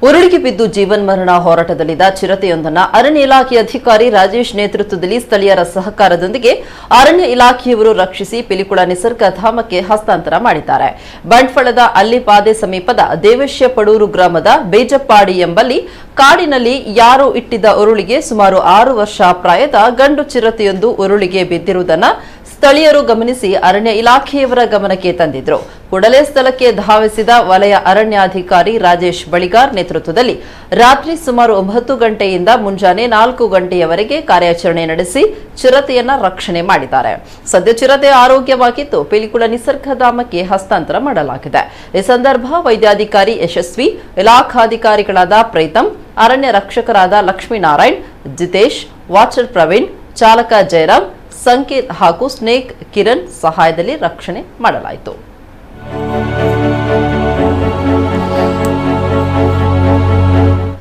ಉರುಳಿಗೆ ಬಿದ್ದು ಜೀವನ್ಮರಣ ಹೋರಾಟದಲ್ಲಿದ್ದ ಚಿರತೆಯೊಂದನ್ನು ಅರಣ್ಯ ಇಲಾಖೆ ಅಧಿಕಾರಿ ರಾಜೇಶ್ ನೇತೃತ್ವದಲ್ಲಿ ಸ್ಥಳೀಯರ ಸಹಕಾರದೊಂದಿಗೆ ಅರಣ್ಯ ಇಲಾಖೆಯವರು ರಕ್ಷಿಸಿ ಪಿಲಿಕುಳ ನಿಸರ್ಗಧಾಮಕ್ಕೆ ಹಸ್ತಾಂತರ ಮಾಡಿದ್ದಾರೆ. ಬಂಟ್ವಾಳದ ಅಲ್ಲಿಪಾದೆ ಸಮೀಪದ ದೇವೇಶ್ಯ ಪಡೂರು ಗ್ರಾಮದ ಬೇಜಪ್ಪಾಡಿ ಎಂಬಲ್ಲಿ ಕಾಡಿನಲ್ಲಿ ಯಾರೋ ಇಟ್ಟಿದ್ದ ಉರುಳಿಗೆ ಸುಮಾರು 6 ವರ್ಷ ಪ್ರಾಯದ ಗಂಡು ಚಿರತೆಯೊಂದು ಉರುಳಿಗೆ ಬಿದ್ದಿರುವುದನ್ನು ಸ್ಥಳೀಯರು ಗಮನಿಸಿ ಅರಣ್ಯ ಇಲಾಖೆಯವರ ಗಮನಕ್ಕೆ ತಂದಿದ್ರು. ಕೂಡಲೇ ಸ್ಥಳಕ್ಕೆ ಧಾವಿಸಿದ ವಲಯ ಅರಣ್ಯಾಧಿಕಾರಿ ರಾಜೇಶ್ ಬಳಿಗಾರ್ ನೇತೃತ್ವದಲ್ಲಿ ರಾತ್ರಿ ಸುಮಾರು 9 ಗಂಟೆಯಿಂದ ಮುಂಜಾನೆ 4 ಗಂಟೆಯವರೆಗೆ ಕಾರ್ಯಾಚರಣೆ ನಡೆಸಿ ಚಿರತೆಯನ್ನ ರಕ್ಷಣೆ ಮಾಡಿದ್ದಾರೆ. ಸದ್ಯ ಚಿರತೆ ಆರೋಗ್ಯವಾಗಿದ್ದು ಪಿಲಿಕುಳ ನಿಸರ್ಗಧಾಮಕ್ಕೆ ಹಸ್ತಾಂತರ ಮಾಡಲಾಗಿದೆ. ಈ ಸಂದರ್ಭ ವೈದ್ಯಾಧಿಕಾರಿ ಯಶಸ್ವಿ, ಇಲಾಖಾಧಿಕಾರಿಗಳಾದ ಪ್ರೀತಂ, ಅರಣ್ಯ ರಕ್ಷಕರಾದ ಲಕ್ಷ್ಮೀನಾರಾಯಣ್, ಜಿತೇಶ್, ವಾಚರ್ ಪ್ರವೀಣ್, ಚಾಲಕ ಜಯರಾಮ್, ಸಂಕೇತ್ ಹಾಗೂ ಸ್ನೇಕ್ ಕಿರಣ್ ಸಹಾಯದಲ್ಲಿ ರಕ್ಷಣೆ ಮಾಡಲಾಯಿತು.